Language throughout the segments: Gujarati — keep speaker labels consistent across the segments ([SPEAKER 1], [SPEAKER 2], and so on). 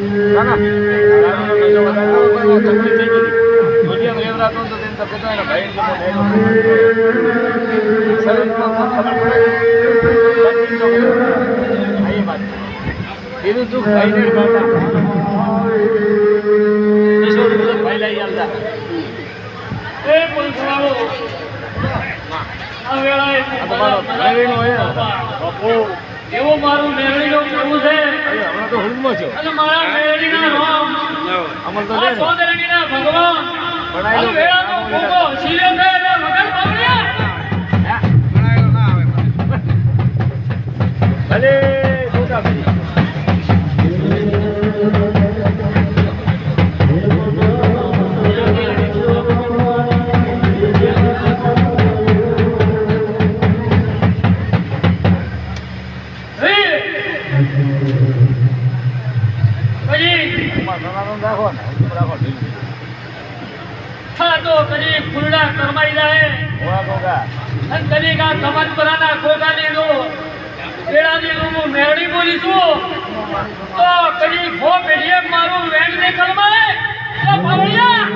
[SPEAKER 1] ના ના તકલીફ થઈ ગઈ દુનિયા રેવરાતો તો તેને તો કહેતો એના ભાઈ જેવો થયેલો સર ખબર પડે આ વાત કીધું તું ભાઈ ને કાઢા ભાઈ લઈ આવતા એ પંચવાળો આ વેળાએ તમારો મેળવીનો હોય બાપુ એવો મારું મેળવીનો કેવું છે હમણાં તો હુલમાં છો અને મારા મેળવીના રામ અમર તો આ સોદરણીના ભગવાન બનાવેલો વેળાનો ભોગો શીલે છે એટલે વગર બાવળિયા બનાવેલો ના આવે ભલે છોટા ભાઈ તો કદી ફૂલડા કરમાઈ જાય અને કદી કા સમજપરાના ખોગાની નો પેડાની નું મેળી બોલીશું તો કદી ખો પેડીએ મારું વેણ ને કરમાય તો પાવળિયા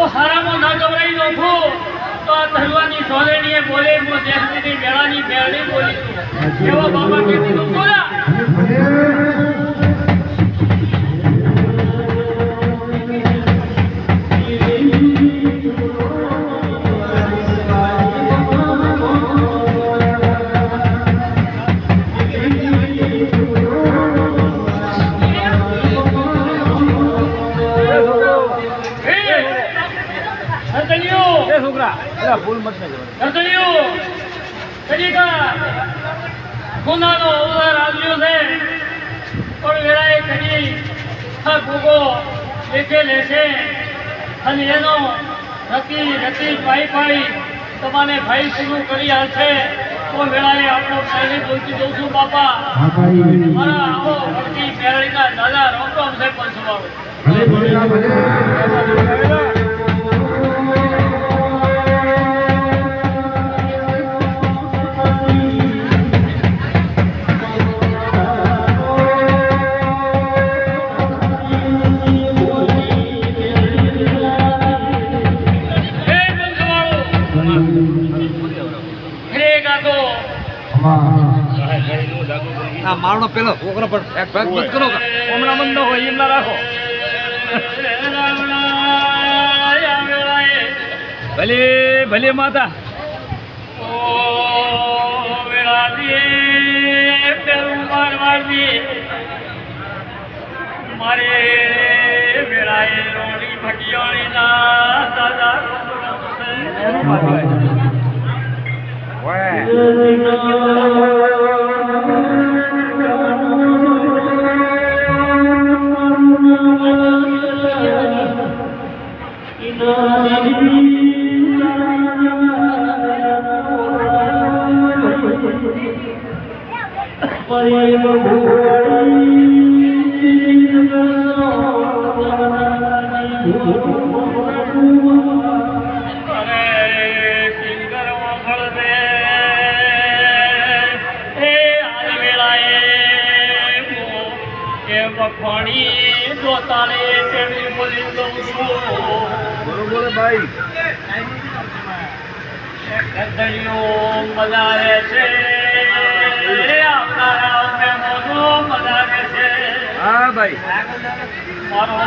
[SPEAKER 1] હારામાં ના ગવરાઈ નોખું તો આ ધરવાની સોલેણીએ બોલે હું દેશની મેળાની મેળની બોલી એવા બાબા કહેતી નું બોલા ફૂલ મત ગુનાનો અવસર આવ્યો છે પણ વેળાએ કદી આ ભોગો લેખે લેશે અને એનો રતી પાઈ તમારે ભાઈ પૂરું કરી હાલશે તો વેળાએ આપણો પહેલી બોલતી દઉં છું બાપા મારા આવો ભરતી મેળવીના દાદા રોકમ છે પંચવાળો મારનો પેલો છોકરો પણ એક ભાગ મત કરો હમણાં મન ન હોય એમ ના રાખો ભલે ભલે માતા ઓ વેળાજી પેલું મારવાજી મારે વેળાએ રોણી ભટિયાળી ના દાદા વખણી દોતાને તેની બોલી દઉં છું બરોબર ભાઈ ગધડીઓ મજારે છે આપણા મહેમાનો મજારે છે હા ભાઈ મારો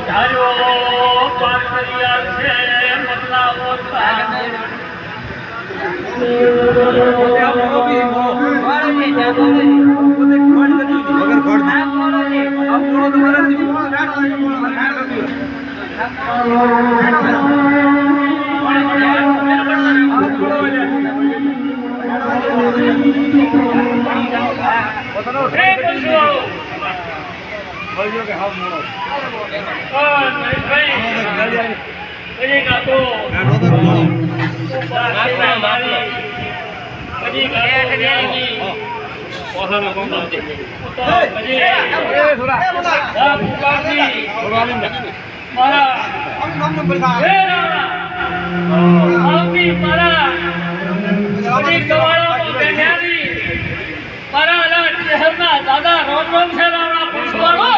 [SPEAKER 1] ધાર્યો વાત કરી છે બદલાવો દાદા રોમ રોમ છે રાવણા પુષ્પાળો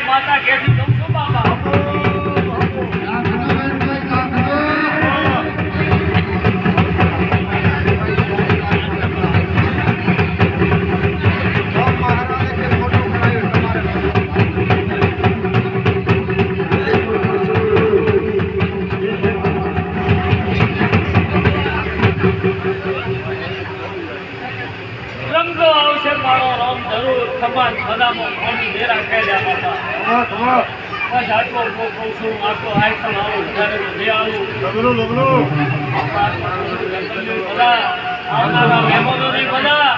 [SPEAKER 1] માતા કે બાબા સમાજ બધામાં કોની બેરા ખેડ્યા હતા બસ આટલો કહું છું આટલો આઈટમ આવું વધારે જે આવું બધા આવનારા મહેમાનોની બધા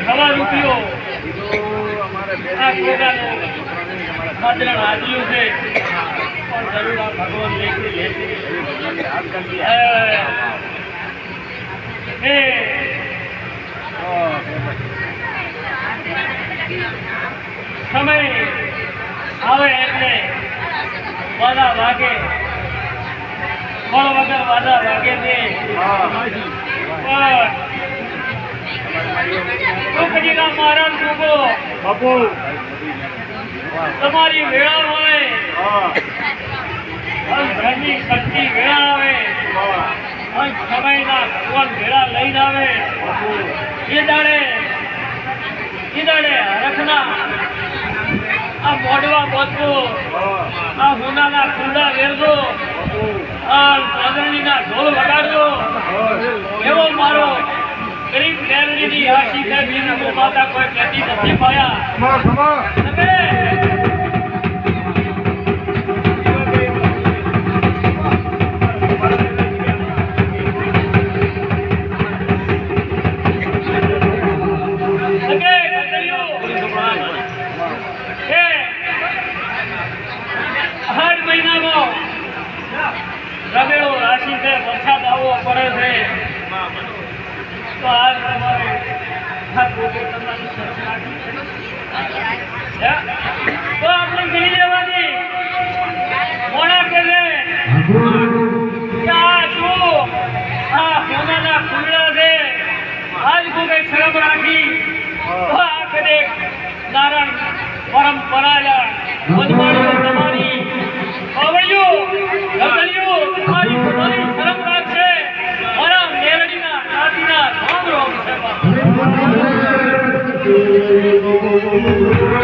[SPEAKER 1] ખવા રૂપિયો આ કોગાનું માદરણ હાજર્યું છે પણ જરૂર આ ભગવાન લેખી લેશે સમય આવે એટલે વાદા વાગે ફળ વગર વાદા વાગે છે ટુકડીના મહારાજ લોકો બાપુ તમારી વેળા હોય ઘરની શક્તિ વેળા આવે સમયના ભગવાન વેળા લઈને આવે એ દાડે હરખના આ મોઢવા બોધવો આ હોનાના ખુલ્લા વેરજો આ ચાંદણીના ઢોલ વગાડજો એવો મારો ગરીબ લેરડીની આશી છે બીજું માતા કોઈ કહેતી નથી પાયા રમેળો રાશિ છે વરસાદ આવવો પડે છે તો આજ તમારે તો આપણે ગઈ લેવાની મોડા કે આ શું આ સોનાના ફૂલડા છે આજ કોઈ શરમ રાખી તો આ કદે નારાયણ પરંપરા વનમાળીઓ તમારી આવડ્યો ગગડિયો તમારી પોતાની શરમ રાખશે મારા મેલડીના નાતીના રામ રામ છે